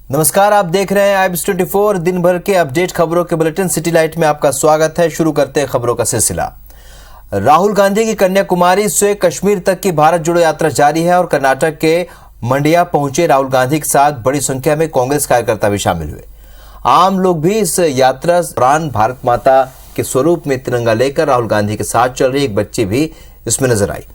नमस्कार, आप देख रहे हैं IBS24 दिन भर के अपडेट खबरों के बुलेटिन सिटी लाइट में आपका स्वागत है। शुरू करते हैं खबरों का सिलसिला। राहुल गांधी की कन्याकुमारी से कश्मीर तक की भारत जोड़ो यात्रा जारी है और कर्नाटक के मंडिया पहुंचे राहुल गांधी के साथ बड़ी संख्या में कांग्रेस कार्यकर्ता भी शामिल हुए। आम लोग भी इस यात्रा दौरान भारत माता के स्वरूप में तिरंगा लेकर राहुल गांधी के साथ चल रही एक बच्ची भी इसमें नजर आई,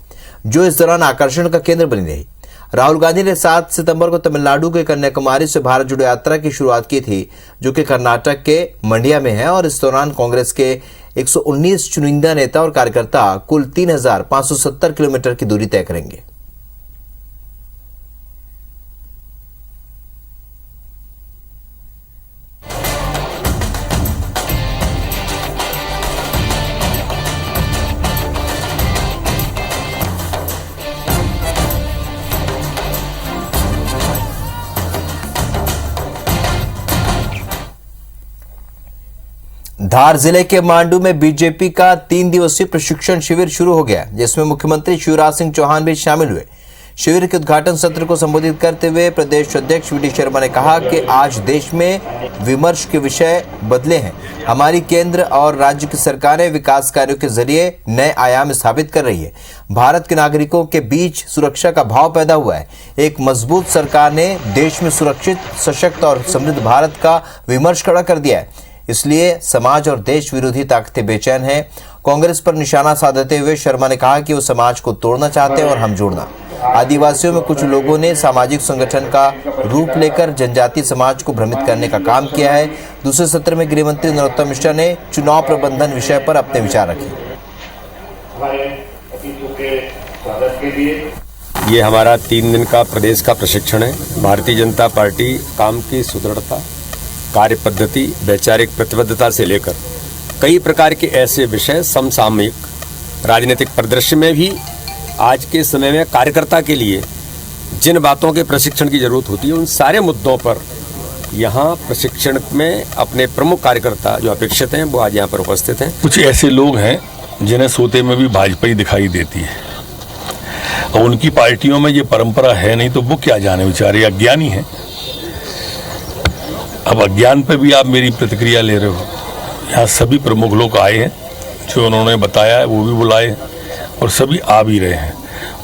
जो इस दौरान आकर्षण का केंद्र बनी रही। राहुल गांधी ने 7 सितंबर को तमिलनाडु के कन्याकुमारी से भारत जोड़ो यात्रा की शुरुआत की थी, जो कि कर्नाटक के मंडिया में है, और इस दौरान कांग्रेस के 119 चुनिंदा नेता और कार्यकर्ता कुल 3570 किलोमीटर की दूरी तय करेंगे। धार जिले के मांडू में बीजेपी का 3 दिवसीय प्रशिक्षण शिविर शुरू हो गया, जिसमें मुख्यमंत्री शिवराज सिंह चौहान भी शामिल हुए। शिविर के उद्घाटन सत्र को संबोधित करते हुए प्रदेश अध्यक्ष वी डी शर्मा ने कहा कि आज देश में विमर्श के विषय बदले हैं। हमारी केंद्र और राज्य की सरकारें विकास कार्यों के जरिए नए आयाम स्थापित कर रही है। भारत के नागरिकों के बीच सुरक्षा का भाव पैदा हुआ है। एक मजबूत सरकार ने देश में सुरक्षित, सशक्त और समृद्ध भारत का विमर्श खड़ा कर दिया है। इसलिए समाज और देश विरोधी ताकतें बेचैन हैं। कांग्रेस पर निशाना साधते हुए शर्मा ने कहा कि वो समाज को तोड़ना चाहते हैं और हम जोड़ना। आदिवासियों में कुछ लोगों ने सामाजिक संगठन का रूप लेकर जनजातीय समाज को भ्रमित करने का काम किया है। दूसरे सत्र में गृह मंत्री नरोत्तम मिश्रा ने चुनाव प्रबंधन विषय पर अपने विचार रखे। ये हमारा 3 दिन का प्रदेश का प्रशिक्षण है। भारतीय जनता पार्टी काम की सुदृढ़ता, कार्य पद्धति, वैचारिक प्रतिबद्धता से लेकर कई प्रकार के ऐसे विषय समसामयिक राजनीतिक परिदृश्य में भी आज के समय में कार्यकर्ता के लिए जिन बातों के प्रशिक्षण की जरूरत होती है, उन सारे मुद्दों पर यहाँ प्रशिक्षण में अपने प्रमुख कार्यकर्ता जो अपेक्षित हैं वो आज यहाँ पर उपस्थित हैं। कुछ ऐसे लोग हैं जिन्हें सोते में भी भाजपा ही दिखाई देती है और उनकी पार्टियों में ये परंपरा है नहीं, तो वो क्या जाने, बेचारे अज्ञानी हैं। अब अज्ञान पे भी आप मेरी प्रतिक्रिया ले रहे हो। यहाँ सभी प्रमुख लोग आए हैं, जो उन्होंने बताया है वो भी बुलाए हैं और सभी आ भी रहे हैं।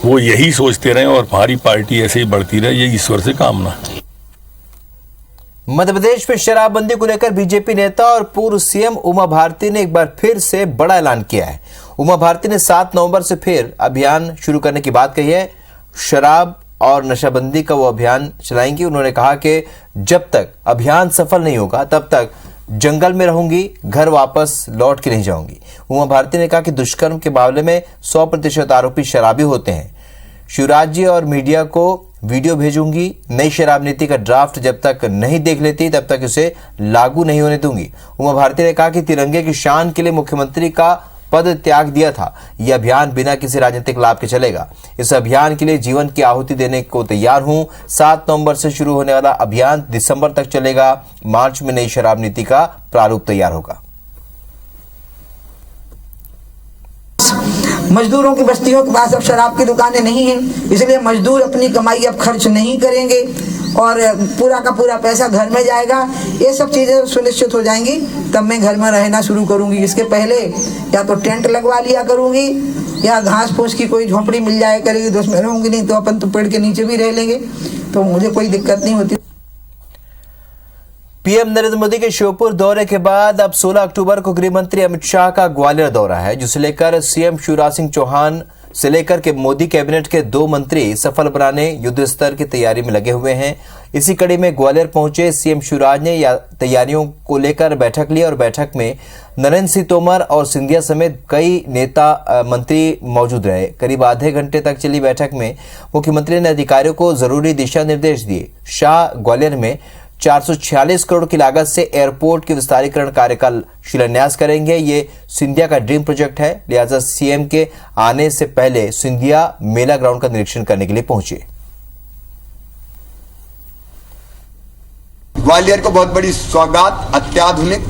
वो यही सोचते रहे और हमारी पार्टी ऐसे ही बढ़ती रहे, ये ईश्वर से कामना। मध्य प्रदेश में शराबबंदी को लेकर बीजेपी नेता और पूर्व सीएम उमा भारती ने एक बार फिर से बड़ा ऐलान किया है। उमा भारती ने 7 नवंबर से फिर अभियान शुरू करने की बात कही है। शराब और नशाबंदी का वो अभियान चलाएंगी। उन्होंने कहा कि जब तक अभियान सफल नहीं होगा तब तक जंगल में रहूंगी, घर वापस लौट के नहीं जाऊंगी। उमा भारती ने कहा कि दुष्कर्म के मामले में 100% आरोपी शराबी होते हैं। शिवराज जी और मीडिया को वीडियो भेजूंगी। नई शराब नीति का ड्राफ्ट जब तक नहीं देख लेती तब तक उसे लागू नहीं होने दूंगी। उमा भारती ने कहा कि तिरंगे की शान के लिए मुख्यमंत्री का पद त्याग दिया था। यह अभियान बिना किसी राजनीतिक लाभ के चलेगा। इस अभियान के लिए जीवन की आहुति देने को तैयार हूं। 7 नवंबर से शुरू होने वाला अभियान दिसंबर तक चलेगा। मार्च में नई शराब नीति का प्रारूप तैयार होगा। मजदूरों की बस्तियों के पास अब शराब की दुकानें नहीं हैं, इसलिए मजदूर अपनी कमाई अब खर्च नहीं करेंगे और पूरा का पूरा पैसा घर में जाएगा। ये सब चीज़ें सुनिश्चित हो जाएंगी तब मैं घर में रहना शुरू करूंगी। इसके पहले या तो टेंट लगवा लिया करूंगी या घास फूस की कोई झोपड़ी मिल जाए करेगी तो उसमें रहूंगी, नहीं तो अपन तो पेड़ के नीचे भी रह लेंगे, तो मुझे कोई दिक्कत नहीं होती। पीएम नरेंद्र मोदी के श्योपुर दौरे के बाद अब 16 अक्टूबर को गृह मंत्री अमित शाह का ग्वालियर दौरा है, जिसे लेकर सीएम शिवराज सिंह चौहान से लेकर के मोदी कैबिनेट के 2 मंत्री सफल बनाने युद्ध स्तर की तैयारी में लगे हुए हैं। इसी कड़ी में ग्वालियर पहुंचे सीएम शिवराज ने तैयारियों को लेकर बैठक ली और बैठक में नरेंद्र सिंह तोमर और सिंधिया समेत कई नेता मंत्री मौजूद रहे। करीब आधे घंटे तक चली बैठक में मुख्यमंत्री ने अधिकारियों को जरूरी दिशा निर्देश दिए। शाह ग्वालियर में 446 करोड़ की लागत से एयरपोर्ट के विस्तारीकरण कार्य का शिलान्यास करेंगे। ये सिंधिया का ड्रीम प्रोजेक्ट है, लिहाजा सीएम के आने से पहले सिंधिया मेला ग्राउंड का निरीक्षण करने के लिए पहुंचे। ग्वालियर को बहुत बड़ी सौगात, अत्याधुनिक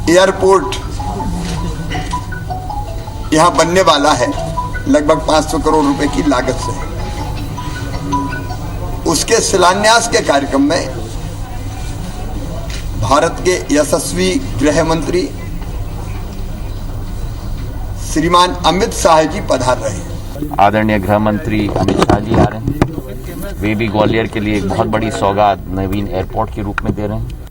एयरपोर्ट यहां बनने वाला है, लगभग 500 करोड़ रुपए की लागत से। उसके शिलान्यास के कार्यक्रम में भारत के यशस्वी गृह मंत्री श्रीमान अमित शाह जी पधार रहे हैं। आदरणीय गृह मंत्री अमित शाह जी आ रहे हैं। वे भी ग्वालियर के लिए एक बहुत बड़ी सौगात नवीन एयरपोर्ट के रूप में दे रहे हैं।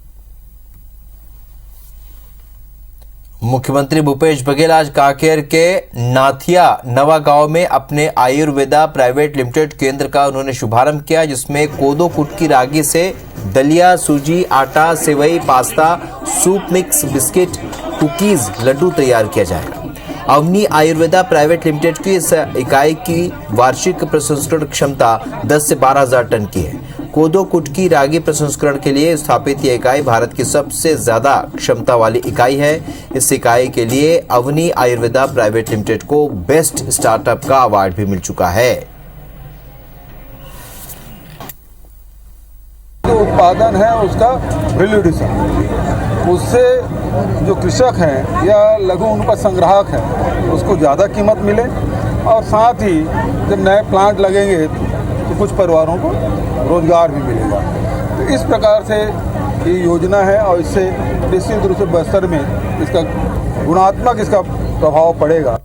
मुख्यमंत्री भूपेश बघेल आज कांकेर के नाथिया नवा गांव में अपने आयुर्वेदा प्राइवेट लिमिटेड केंद्र का उन्होंने शुभारंभ किया, जिसमें कोदो कुटकी रागी से दलिया, सूजी, आटा, सेवई, pasta, soup mix, biscuit, cookies, लड्डू तैयार किया जाएगा। अवनी आयुर्वेदा प्राइवेट लिमिटेड की इस इकाई की वार्षिक प्रसंस्करण क्षमता 10 से 12,000 टन की है। कोदो कुटकी रागी प्रसंस्करण के लिए स्थापित यह इकाई भारत की सबसे ज्यादा क्षमता वाली इकाई है। इस इकाई के लिए अवनी आयुर्वेदा प्राइवेट लिमिटेड को बेस्ट स्टार्टअप का अवार्ड भी मिल चुका है। जो उत्पादन है उसका वैल्यूएडिशन, उससे जो कृषक हैं या लघु उनका संग्राहक है उसको ज़्यादा कीमत मिले, और साथ ही जब नए प्लांट लगेंगे तो कुछ परिवारों को रोजगार भी मिलेगा। तो इस प्रकार से ये योजना है और इससे निश्चित रूप से बस्तर में इसका गुणात्मक इसका प्रभाव पड़ेगा।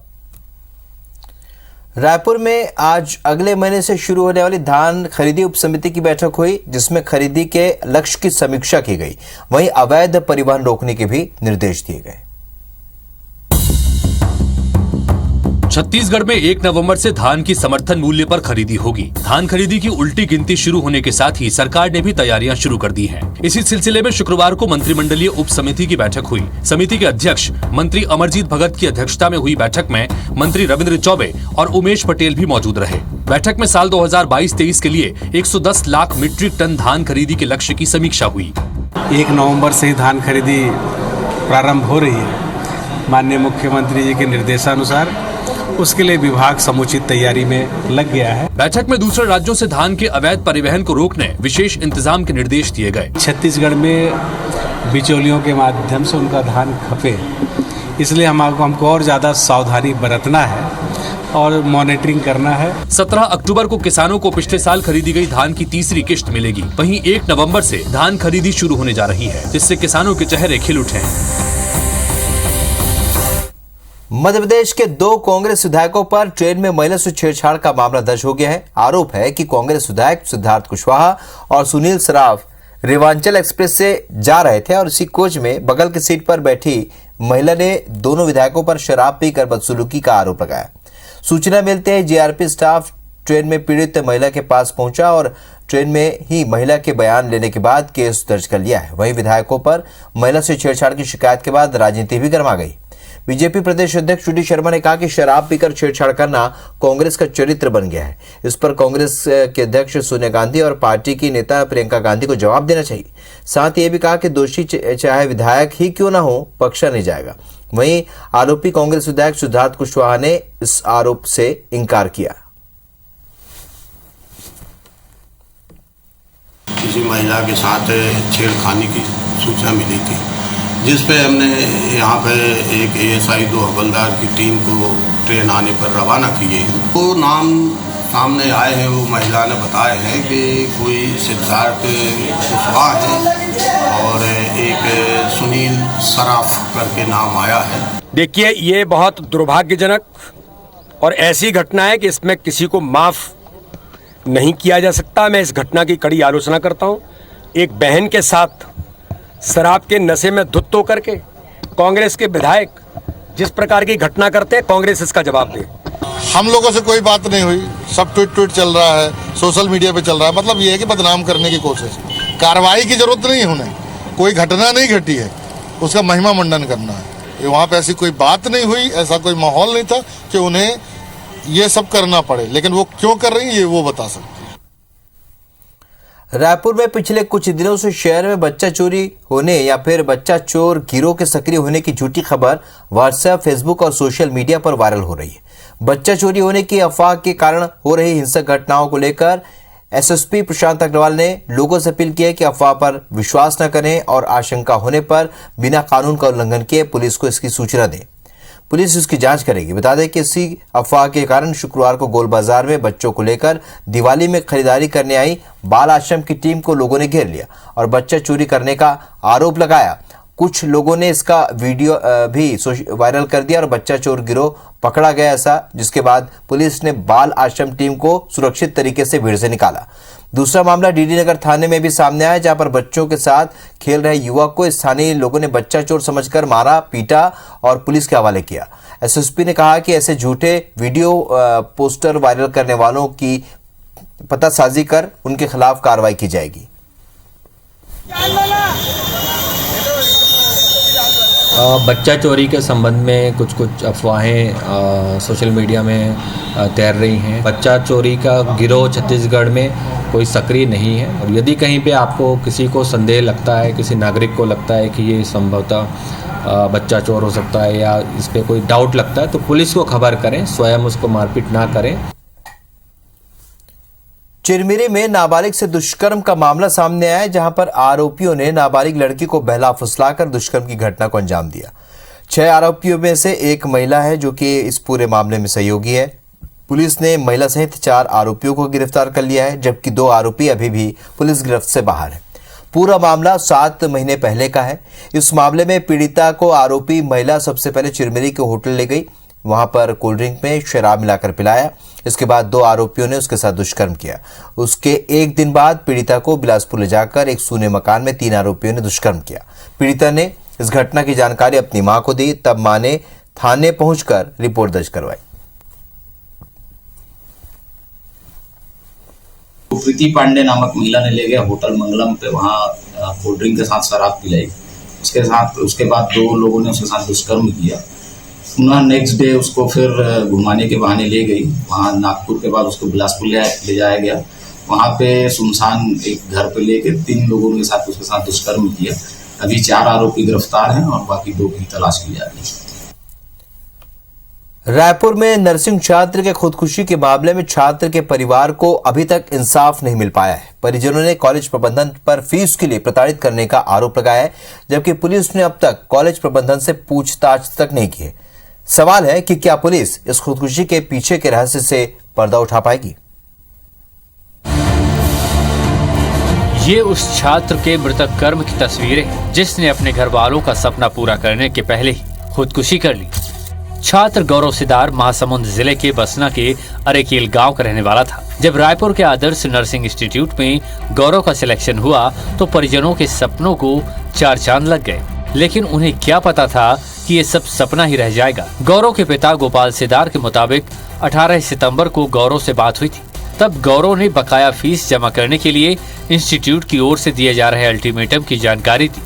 रायपुर में आज अगले महीने से शुरू होने वाली धान खरीदी उप समिति की बैठक हुई, जिसमें खरीदी के लक्ष्य की समीक्षा की गई। वहीं अवैध परिवहन रोकने के भी निर्देश दिए गए। छत्तीसगढ़ में 1 नवंबर से धान की समर्थन मूल्य पर खरीदी होगी। धान खरीदी की उल्टी गिनती शुरू होने के साथ ही सरकार ने भी तैयारियां शुरू कर दी हैं। इसी सिलसिले में शुक्रवार को मंत्रिमंडलीय उप समिति की बैठक हुई। समिति के अध्यक्ष मंत्री अमरजीत भगत की अध्यक्षता में हुई बैठक में मंत्री रविंद्र चौबे और उमेश पटेल भी मौजूद रहे। बैठक में साल 2022-23 के लिए 110 लाख मीट्रिक टन धान खरीदी के लक्ष्य की समीक्षा हुई। 1 नवंबर से ही धान खरीदी प्रारंभ हो रही है। माननीय मुख्यमंत्री जी के निर्देशानुसार उसके लिए विभाग समुचित तैयारी में लग गया है। बैठक में दूसरे राज्यों से धान के अवैध परिवहन को रोकने विशेष इंतजाम के निर्देश दिए गए। छत्तीसगढ़ में बिचौलियों के माध्यम से उनका धान खपे, इसलिए हमको और ज्यादा सावधानी बरतना है और मॉनिटरिंग करना है। 17 अक्टूबर को किसानों को पिछले साल खरीदी गई धान की तीसरी किश्त मिलेगी। वहीं 1 नवंबर से धान खरीदी शुरू होने जा रही है, जिससे किसानों के चेहरे खिल उठे हैं। मध्य प्रदेश के 2 कांग्रेस विधायकों पर ट्रेन में महिला से छेड़छाड़ का मामला दर्ज हो गया है। आरोप है कि कांग्रेस विधायक सिद्धार्थ कुशवाहा और सुनील सराफ रेवांचल एक्सप्रेस से जा रहे थे और इसी कोच में बगल की सीट पर बैठी महिला ने दोनों विधायकों पर शराब पीकर बदसलूकी का आरोप लगाया। सूचना मिलते ही जीआरपी स्टाफ ट्रेन में पीड़ित महिला के पास पहुंचा और ट्रेन में ही महिला के बयान लेने के बाद केस दर्ज कर लिया है। वहीं विधायकों पर महिला से छेड़छाड़ की शिकायत के बाद राजनीति भी गर्मा गई। बीजेपी प्रदेश अध्यक्ष डी शर्मा ने कहा कि शराब पीकर छेड़छाड़ करना कांग्रेस का चरित्र बन गया है। इस पर कांग्रेस के अध्यक्ष सोनिया गांधी और पार्टी की नेता प्रियंका गांधी को जवाब देना चाहिए। साथ ही ये भी कहा कि दोषी चाहे विधायक ही क्यों ना हो, बख्शा नहीं जाएगा। वहीं आरोपी कांग्रेस विधायक सिद्धार्थ कुशवाहा ने इस आरोप से इंकार किया। किसी महिला के साथ छेड़खानी की सूचना मिली थी, जिस पे हमने यहाँ पे एक ASI 2 हवलदार की टीम को ट्रेन आने पर रवाना किए। वो नाम सामने आए हैं, वो महिला ने बताए हैं कि कोई सिद्धार्थ कुशवाहा है और एक सुनील सराफ करके नाम आया है। देखिए, ये बहुत दुर्भाग्यजनक और ऐसी घटना है कि इसमें किसी को माफ नहीं किया जा सकता। मैं इस घटना की कड़ी आलोचना करता हूँ। एक बहन के साथ शराब के नशे में धुत होकर के कांग्रेस के विधायक जिस प्रकार की घटना करते हैं, कांग्रेस इसका जवाब दे। हम लोगों से कोई बात नहीं हुई, सब ट्वीट चल रहा है, सोशल मीडिया पे चल रहा है। मतलब ये है कि बदनाम करने की कोशिश। कार्रवाई की जरूरत नहीं है, उन्हें कोई घटना नहीं घटी है, उसका महिमा मंडन करना है। वहाँ पे ऐसी कोई बात नहीं हुई, ऐसा कोई माहौल नहीं था कि उन्हें ये सब करना पड़े। लेकिन वो क्यों कर रही है ये वो बता सकते। रायपुर में पिछले कुछ दिनों से शहर में बच्चा चोरी होने या फिर बच्चा चोर गिरोह के सक्रिय होने की झूठी खबर व्हाट्सएप, फेसबुक और सोशल मीडिया पर वायरल हो रही है। बच्चा चोरी होने की अफवाह के कारण हो रही हिंसक घटनाओं को लेकर एसएसपी प्रशांत अग्रवाल ने लोगों से अपील की है कि अफवाह पर विश्वास न करें और आशंका होने पर बिना कानून का उल्लंघन किए पुलिस को इसकी सूचना दें। पुलिस इसकी जांच करेगी। बता दें कि इसी अफवाह के कारण शुक्रवार को गोल बाजार में बच्चों को लेकर दिवाली में खरीदारी करने आई बाल आश्रम की टीम को लोगों ने घेर लिया और बच्चा चोरी करने का आरोप लगाया। कुछ लोगों ने इसका वीडियो भी वायरल कर दिया और बच्चा चोर गिरोह पकड़ा गया ऐसा, जिसके बाद पुलिस ने बाल आश्रम टीम को सुरक्षित तरीके से भीड़ से निकाला। दूसरा मामला डीडी नगर थाने में भी सामने आया, जहां पर बच्चों के साथ खेल रहे युवक को स्थानीय लोगों ने बच्चा चोर समझकर मारा, पीटा और पुलिस के हवाले किया। एसएसपी ने कहा कि ऐसे झूठे वीडियो पोस्टर वायरल करने वालों की पतासाजी कर उनके खिलाफ कार्रवाई की जाएगी। बच्चा चोरी के संबंध में कुछ अफवाहें सोशल मीडिया में तैर रही हैं। बच्चा चोरी का गिरोह छत्तीसगढ़ में कोई सक्रिय नहीं है और यदि कहीं पे आपको किसी को संदेह लगता है, किसी नागरिक को लगता है कि ये संभवतः बच्चा चोर हो सकता है या इस पर कोई डाउट लगता है तो पुलिस को खबर करें, स्वयं उसको मारपीट ना करें। चिरमिरी में नाबालिग से दुष्कर्म का मामला सामने आया, जहां पर आरोपियों ने नाबालिग लड़की को बहला फुसलाकर दुष्कर्म की घटना को अंजाम दिया। 6 आरोपियों में से एक महिला है जो कि इस पूरे मामले में सहयोगी है। पुलिस ने महिला सहित 4 आरोपियों को गिरफ्तार कर लिया है, जबकि 2 आरोपी अभी भी पुलिस गिरफ्त से बाहर है। पूरा मामला 7 महीने पहले का है। इस मामले में पीड़िता को आरोपी महिला सबसे पहले चिरमिरी के होटल ले गई, वहां पर कोल्ड ड्रिंक में शराब मिलाकर पिलाया। इसके बाद 2 आरोपियों ने उसके साथ दुष्कर्म किया। उसके एक दिन बाद पीड़िता को बिलासपुर ले जाकर एक सूने मकान में 3 आरोपियों ने दुष्कर्म किया। पीड़िता ने इस घटना की जानकारी अपनी मां को दी, तब मां ने थाने पहुंचकर रिपोर्ट दर्ज करवाई। प्रीति पांडे नामक महिला ने ले गया होटल मंगलम पे, वहाँ कोल्ड ड्रिंक के साथ शराब पिलाई। उसके बाद 2 लोगों ने उसके साथ दुष्कर्म किया। पुनः नेक्स्ट डे उसको फिर घुमाने के बहाने ले गई, वहाँ नागपुर के बाद उसको बिलासपुर ले जाया गया। वहाँ पे सुनसान एक घर पे लेके 3 लोगों के साथ उसके साथ दुष्कर्म किया। अभी 4 आरोपी गिरफ्तार हैं और बाकी 2 की तलाश की जा रही है। रायपुर में नर्सिंग छात्र के खुदकुशी के मामले में छात्र के परिवार को अभी तक इंसाफ नहीं मिल पाया है। परिजनों ने कॉलेज प्रबंधन पर फीस के लिए प्रताड़ित करने का आरोप लगाया है, जबकि पुलिस ने अब तक कॉलेज प्रबंधन से पूछताछ तक नहीं की है। सवाल है कि क्या पुलिस इस खुदकुशी के पीछे के रहस्य से पर्दा उठा पाएगी। ये उस छात्र के मृतक कर्म की तस्वीरें जिसने अपने घर वालों का सपना पूरा करने के पहले ही खुदकुशी कर ली। छात्र गौरव सिदार महासमुंद जिले के बसना के अरेकेल गांव का रहने वाला था। जब रायपुर के आदर्श नर्सिंग इंस्टीट्यूट में गौरव का सिलेक्शन हुआ तो परिजनों के सपनों को 4 चांद लग गए, लेकिन उन्हें क्या पता था कि ये सब सपना ही रह जाएगा। गौरव के पिता गोपाल सिदार के मुताबिक 18 सितंबर को गौरव से बात हुई थी। तब गौरव ने बकाया फीस जमा करने के लिए इंस्टीट्यूट की ओर से दिए जा रहे अल्टीमेटम की जानकारी दी।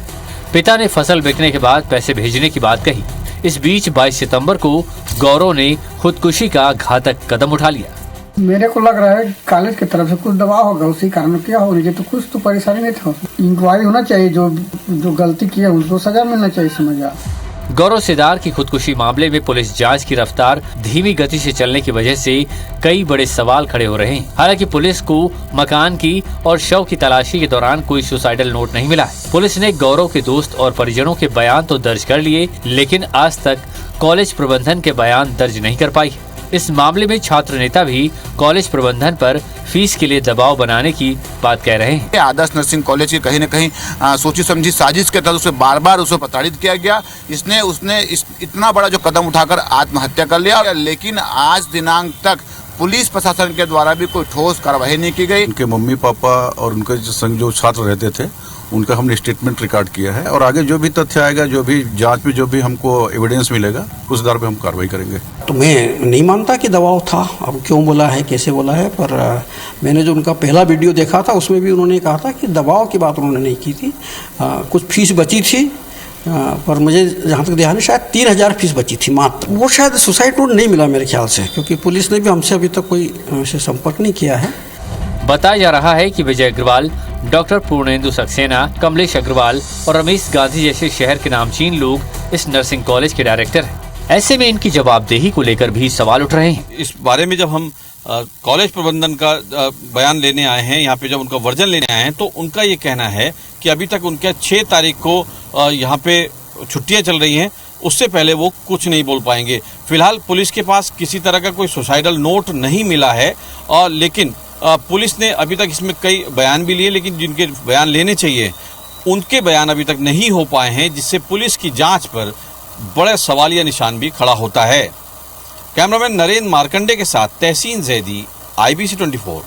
पिता ने फसल बिकने के बाद पैसे भेजने की बात कही। इस बीच 22 सितंबर को गौरव ने खुदकुशी का घातक कदम उठा लिया। मेरे को लग रहा है कॉलेज की तरफ से कुछ दबाव होगा, उसी कारण क्या हो रही है, तो कुछ तो परेशानी नहीं था। इंक्वायरी होना चाहिए, जो गलती की है उसको सजा मिलना चाहिए, समझा। गौरव सिदार की खुदकुशी मामले में पुलिस जांच की रफ्तार धीमी गति से चलने की वजह से कई बड़े सवाल खड़े हो रहे हैं। हालांकि पुलिस को मकान की और शव की तलाशी के दौरान कोई सुसाइडल नोट नहीं मिला है। पुलिस ने गौरव के दोस्त और परिजनों के बयान तो दर्ज कर लिए, लेकिन आज तक कॉलेज प्रबंधन के बयान दर्ज नहीं कर पाई। इस मामले में छात्र नेता भी कॉलेज प्रबंधन पर फीस के लिए दबाव बनाने की बात कह रहे हैं। आदर्श नर्सिंग कॉलेज की कहीं न कहीं सोची समझी साजिश के तहत उसे बार उसे प्रताड़ित किया गया। उसने इतना बड़ा जो कदम उठाकर आत्महत्या कर लिया, लेकिन आज दिनांक तक पुलिस प्रशासन के द्वारा भी कोई ठोस कार्रवाई नहीं की गई। उनके मम्मी पापा और उनके संग जो छात्र रहते थे उनका हमने स्टेटमेंट रिकॉर्ड किया है और आगे जो भी तथ्य आएगा, जो भी जांच में जो भी हमको एविडेंस मिलेगा उस आधार पे हम कार्रवाई करेंगे। तो मैं नहीं मानता कि दबाव था, अब क्यों बोला है, कैसे बोला है, पर मैंने जो उनका पहला वीडियो देखा था उसमें भी उन्होंने कहा था कि दबाव की बात उन्होंने नहीं की थी। कुछ फीस बची थी, पर मुझे जहाँ तक ध्यान है शायद 3000 फीस बची थी मात्र। वो शायद सुसाइड नोट नहीं मिला मेरे ख्याल से, क्योंकि पुलिस ने भी हमसे अभी तक कोई संपर्क नहीं किया है। बताया जा रहा है कि विजय अग्रवाल, डॉक्टर पूर्णेंदु सक्सेना, कमलेश अग्रवाल और रमेश गांधी जैसे शहर के नामचीन लोग इस नर्सिंग कॉलेज के डायरेक्टर हैं। ऐसे में इनकी जवाबदेही को लेकर भी सवाल उठ रहे हैं। इस बारे में जब हम कॉलेज प्रबंधन का बयान लेने आए हैं, यहाँ पे जब उनका वर्जन लेने आए हैं, तो उनका ये कहना है कि अभी तक उनके 6 तारीख को यहाँ पे छुट्टियाँ चल रही हैं, उससे पहले वो कुछ नहीं बोल पाएंगे। फिलहाल पुलिस के पास किसी तरह का कोई सुसाइडल नोट नहीं मिला है, और लेकिन पुलिस ने अभी तक इसमें कई बयान भी लिए, लेकिन जिनके बयान लेने चाहिए उनके बयान अभी तक नहीं हो पाए हैं, जिससे पुलिस की जांच पर बड़ा सवालिया निशान भी खड़ा होता है। कैमरामैन नरेंद्र मार्कंडे के साथ तहसीन जैदी, IBC 24,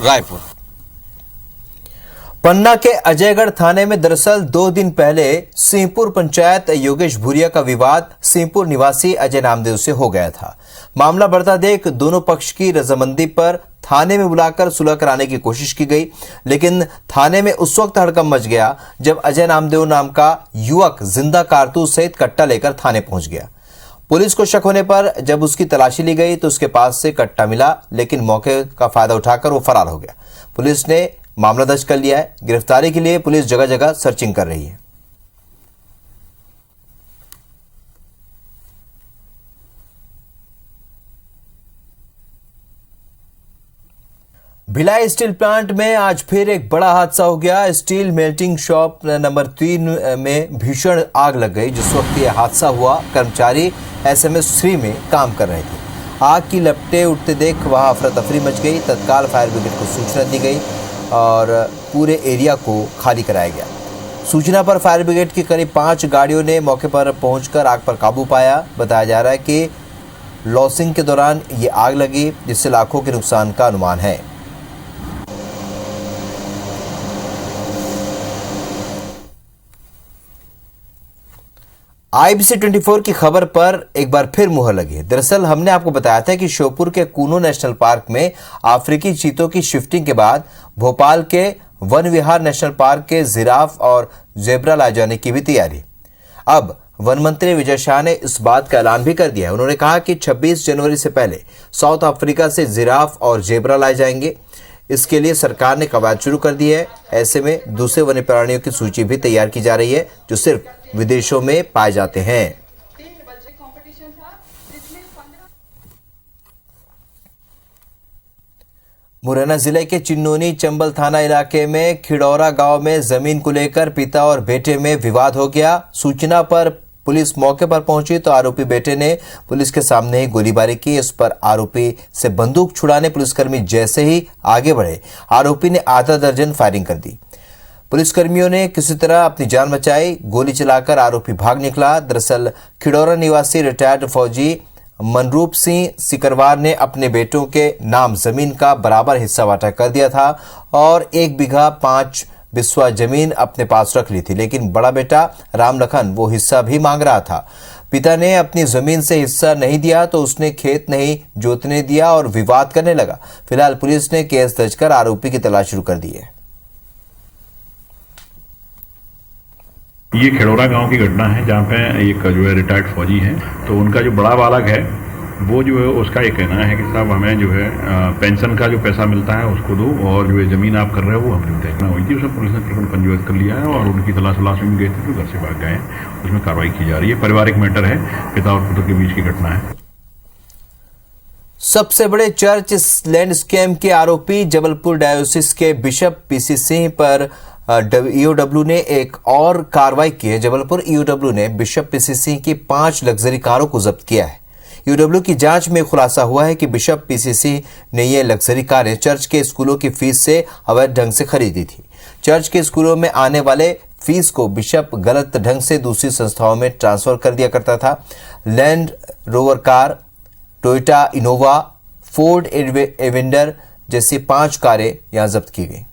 रायपुर। पन्ना के अजयगढ़ थाने में दरअसल 2 दिन पहले सिंहपुर पंचायत योगेश भूरिया का विवाद सिंहपुर निवासी अजय नामदेव से हो गया था। मामला बढ़ता देख दोनों पक्ष की रजामंदी पर थाने में बुलाकर सुलह कराने की कोशिश की गई, लेकिन थाने में उस वक्त हड़कंप मच गया जब अजय नामदेव नाम का युवक जिंदा कारतूस सहित कट्टा लेकर थाने पहुंच गया। पुलिस को शक होने पर जब उसकी तलाशी ली गई तो उसके पास से कट्टा मिला, लेकिन मौके का फायदा उठाकर वो फरार हो गया। पुलिस ने मामला दर्ज कर लिया है। गिरफ्तारी के लिए पुलिस जगह जगह सर्चिंग कर रही है। भिलाई स्टील प्लांट में आज फिर एक बड़ा हादसा हो गया। स्टील मेल्टिंग शॉप नंबर 3 में भीषण आग लग गई। जिस वक्त यह हादसा हुआ, कर्मचारी SMS 3 में काम कर रहे थे। आग की लपटें उठते देख वहां अफरा तफरी मच गई। तत्काल फायर ब्रिगेड को सूचना दी गई और पूरे एरिया को खाली कराया गया। सूचना पर फायर ब्रिगेड की करीब 5 गाड़ियों ने मौके पर पहुंचकर आग पर काबू पाया। बताया जा रहा है कि लॉसिंग के दौरान ये आग लगी, जिससे लाखों के नुकसान का अनुमान है। IBC 24 की खबर पर एक बार फिर मुहर लगी। दरअसल हमने आपको बताया था कि श्योपुर के कूनो नेशनल पार्क में अफ्रीकी चीतों की शिफ्टिंग के बाद भोपाल के वन विहार नेशनल पार्क के जिराफ और जेब्रा लाए जाने की भी तैयारी। अब वन मंत्री विजय शाह ने इस बात का ऐलान भी कर दिया है। उन्होंने कहा कि 26 जनवरी से पहले साउथ अफ्रीका से जिराफ और जेब्रा लाए जाएंगे। इसके लिए सरकार ने कवायद शुरू कर दी है। ऐसे में दूसरे वन्य प्राणियों की सूची भी तैयार की जा रही है जो सिर्फ विदेशों में पाए जाते हैं। मुरैना जिले के चिन्नोनी चंबल थाना इलाके में खिड़ौरा गांव में जमीन को लेकर पिता और बेटे में विवाद हो गया। सूचना पर पुलिस मौके पर पहुंची तो आरोपी बेटे ने पुलिस के सामने ही गोलीबारी की। इस पर आरोपी से बंदूक छुड़ाने पुलिसकर्मी जैसे ही आगे बढ़े, आरोपी ने आधा दर्जन फायरिंग कर दी। पुलिसकर्मियों ने किसी तरह अपनी जान बचाई। गोली चलाकर आरोपी भाग निकला। दरअसल खिड़ौरा निवासी रिटायर्ड फौजी मनरूप सिंह सिकरवार ने अपने बेटों के नाम जमीन का बराबर हिस्सा वाटा कर दिया था और 1 बीघा 5 बिस्वा जमीन अपने पास रख ली थी, लेकिन बड़ा बेटा रामलखन वो हिस्सा भी मांग रहा था। पिता ने अपनी जमीन से हिस्सा नहीं दिया तो उसने खेत नहीं जोतने दिया और विवाद करने लगा। फिलहाल पुलिस ने केस दर्ज कर आरोपी की तलाश शुरू कर दी है। ये खिड़ौरा गांव की घटना है जहाँ पे एक जो है रिटायर्ड फौजी है, तो उनका जो बड़ा बालक है वो जो है उसका ये कहना है कि साहब हमें जो है पेंशन का जो पैसा मिलता है उसको दो और जो है जमीन आप कर रहे हो वो हमें देखना हुई थी। उसमें पुलिस ने प्रकरण पंजीबद्ध कर लिया है और उनकी तलाश में गए थे तो घर से भाग गए हैं। उसमें कार्रवाई की जा रही है। पारिवारिक मैटर है, पिता और पुत्र के बीच की घटना है। सबसे बड़े चर्च लैंड स्कैम के आरोपी जबलपुर डायोसिस के बिशप PC सिंह पर EOW ने एक और कार्रवाई की है। जबलपुर EOW ने बिशप PC सिंह की 5 लग्जरी कारों को जब्त किया है। EOW की जांच में खुलासा हुआ है कि बिशप PC सिंह ने ये लग्जरी कारें चर्च के स्कूलों की फीस से अवैध ढंग से खरीदी थी। चर्च के स्कूलों में आने वाले फीस को बिशप गलत ढंग से दूसरी संस्थाओं में ट्रांसफर कर दिया करता था। Land Rover car, Toyota Innova, Ford Endeavour जैसी 5 कारें यहां जब्त की गई।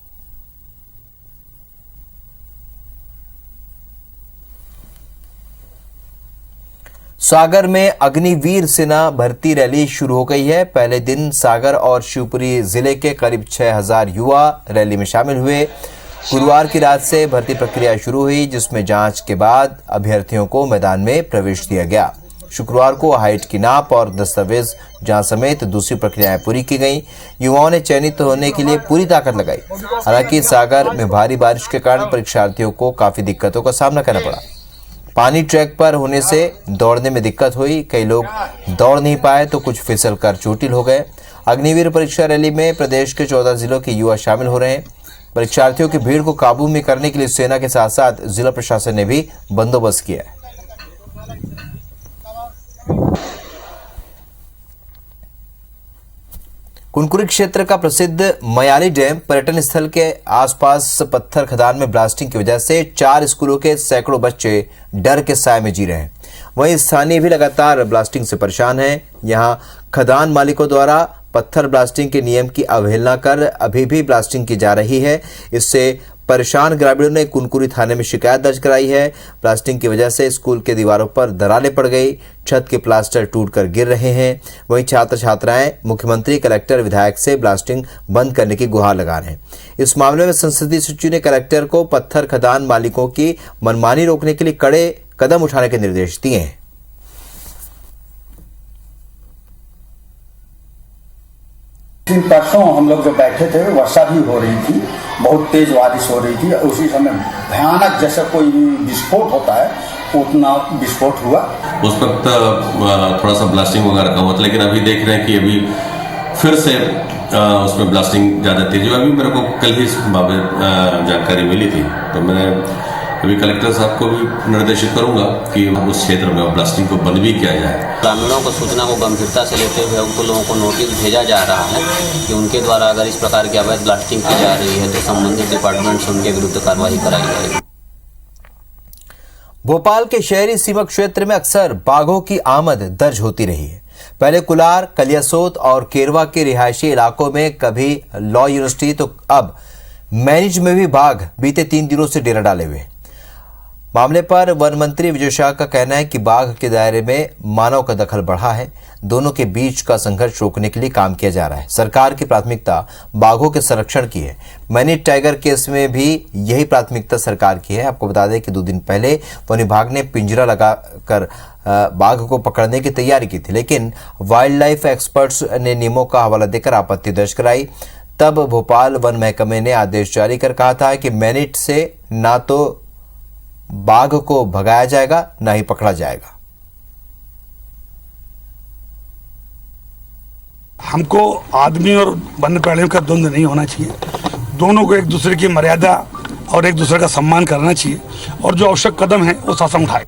सागर में अग्निवीर सेना भर्ती रैली शुरू हो गई है। पहले दिन सागर और शिवपुरी जिले के करीब 6000 युवा रैली में शामिल हुए। गुरुवार की रात से भर्ती प्रक्रिया शुरू हुई, जिसमें जांच के बाद अभ्यर्थियों को मैदान में प्रवेश दिया गया। शुक्रवार को हाइट की नाप और दस्तावेज जांच समेत दूसरी प्रक्रियाएं पूरी की गई। युवाओं ने चयनित होने के लिए पूरी ताकत लगाई। हालांकि सागर में भारी बारिश के कारण परीक्षार्थियों को काफी दिक्कतों का सामना करना पड़ा। पानी ट्रैक पर होने से दौड़ने में दिक्कत हुई। कई लोग दौड़ नहीं पाए तो कुछ फिसल कर चोटिल हो गए। अग्निवीर परीक्षा रैली में प्रदेश के 14 जिलों के युवा शामिल हो रहे हैं। परीक्षार्थियों की भीड़ को काबू में करने के लिए सेना के साथ साथ जिला प्रशासन ने भी बंदोबस्त किया है। कुनकुरी क्षेत्र का प्रसिद्ध मयाली डैम पर्यटन स्थल के आसपास पत्थर खदान में ब्लास्टिंग की वजह से 4 स्कूलों के सैकड़ों बच्चे डर के साए में जी रहे हैं। वहीं स्थानीय भी लगातार ब्लास्टिंग से परेशान हैं। यहां खदान मालिकों द्वारा पत्थर ब्लास्टिंग के नियम की अवहेलना कर अभी भी ब्लास्टिंग की जा रही है। इससे परेशान ग्रामीणों ने कुनकुरी थाने में शिकायत दर्ज कराई है। ब्लास्टिंग की वजह से स्कूल के दीवारों पर दरारें पड़ गई, छत के प्लास्टर टूटकर गिर रहे हैं। वहीं छात्र छात्राएं मुख्यमंत्री, कलेक्टर, विधायक से ब्लास्टिंग बंद करने की गुहार लगा रहे हैं। इस मामले में संसदीय सचिव ने कलेक्टर को पत्थर खदान मालिकों की मनमानी रोकने के लिए कड़े कदम उठाने के निर्देश दिए हैं। परसों हम लोग जब बैठे थे वर्षा भी हो रही थी, बहुत तेज बारिश हो रही थी। उसी समय भयानक जैसे कोई विस्फोट होता है उतना विस्फोट हुआ। उस वक्त थोड़ा सा ब्लास्टिंग वगैरह कम होता, लेकिन अभी देख रहे हैं कि अभी फिर से उसमें ब्लास्टिंग ज़्यादा तेज हुआ। अभी मेरे को कल ही इस बाबत जानकारी मिली थी, तो मैंने अभी कलेक्टर साहब को भी निर्देशित करूंगा कि उस क्षेत्र में ब्लास्टिंग को बंद भी किया जाए। ग्रामीणों को सूचना को गंभीरता से लेते हुए उनको लोगों को नोटिस भेजा जा रहा है कि उनके द्वारा अगर इस प्रकार की अवैध ब्लास्टिंग की जा रही है तो संबंधित डिपार्टमेंट से उनके विरुद्ध कार्रवाई कराई जाएगी। भोपाल के शहरी सीमा क्षेत्र में अक्सर बाघों की आमद दर्ज होती रही है। पहले कुलार, कलियासोत और केरवा के रिहायशी इलाकों में कभी लॉ यूनिवर्सिटी, तो अब मैनिज में भी बाघ बीते 3 दिनों से डेरा डाले हुए। मामले पर वन मंत्री विजय शाह का कहना है कि बाघ के दायरे में मानव का दखल बढ़ा है। दोनों के बीच का संघर्ष रोकने के लिए काम किया जा रहा है। सरकार की प्राथमिकता बाघों के संरक्षण की है। मैनिज टाइगर केस में भी यही प्राथमिकता सरकार की है। आपको बता दें कि 2 दिन पहले वन विभाग ने पिंजरा लगाकर बाघ को पकड़ने की तैयारी की थी, लेकिन वाइल्ड लाइफ एक्सपर्ट्स ने नियमों का हवाला देकर आपत्ति दर्ज कराई। तब भोपाल वन महकमे ने आदेश जारी कर कहा था कि मैनिज से ना तो बाघ को भगाया जाएगा ना ही पकड़ा जाएगा। हमको आदमी और वन्य प्राणियों का द्वंद्व नहीं होना चाहिए। दोनों को एक दूसरे की मर्यादा और एक दूसरे का सम्मान करना चाहिए और जो आवश्यक कदम है वो शासन उठाए।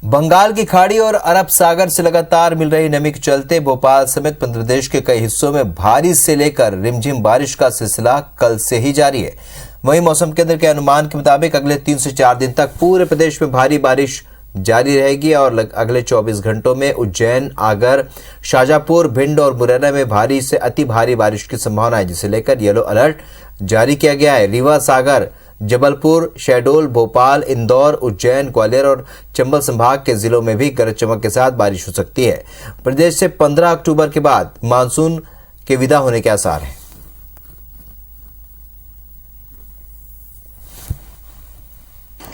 बंगाल की खाड़ी और अरब सागर से लगातार मिल रही नमी के चलते भोपाल समेत मध्य प्रदेश के कई हिस्सों में भारी से लेकर रिमझिम बारिश का सिलसिला कल से ही जारी है। वहीं मौसम केंद्र के अनुमान के मुताबिक अगले 3 से 4 दिन तक पूरे प्रदेश में भारी बारिश जारी रहेगी और अगले 24 घंटों में उज्जैन, आगर, शाजापुर, भिंड और मुरैना में भारी से अति भारी बारिश की संभावना है, जिसे लेकर येलो अलर्ट जारी किया गया है। रीवा, सागर, जबलपुर, शहडोल, भोपाल, इंदौर, उज्जैन, ग्वालियर और चंबल संभाग के जिलों में भी गरज चमक के साथ बारिश हो सकती है। प्रदेश से 15 अक्टूबर के बाद मानसून के विदा होने के आसार हैं।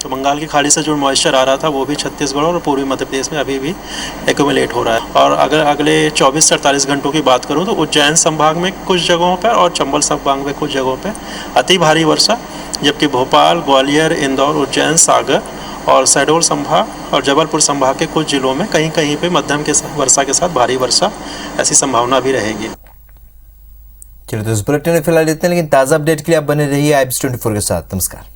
तो बंगाल की खाड़ी से जो मॉइस्चर आ रहा था वो भी छत्तीसगढ़ और पूर्वी मध्य प्रदेश में अभी भी एक्यूमुलेट हो रहा है। और अगर अगले 24 से 48 घंटों की बात करूं तो उज्जैन संभाग में कुछ जगहों पर और चंबल संभाग में कुछ जगहों पर अति भारी वर्षा, जबकि भोपाल, ग्वालियर, इंदौर, उज्जैन, सागर और शहडोल संभाग और जबलपुर संभाग के कुछ जिलों में कहीं कहीं पे मध्यम के वर्षा के साथ भारी वर्षा ऐसी संभावना भी रहेगी। चलिए तो इस बुलेटिन में फिलहाल इतने, लेकिन ताज़ा अपडेट के लिए आप बने रहिए IBC 24 के साथ। नमस्कार।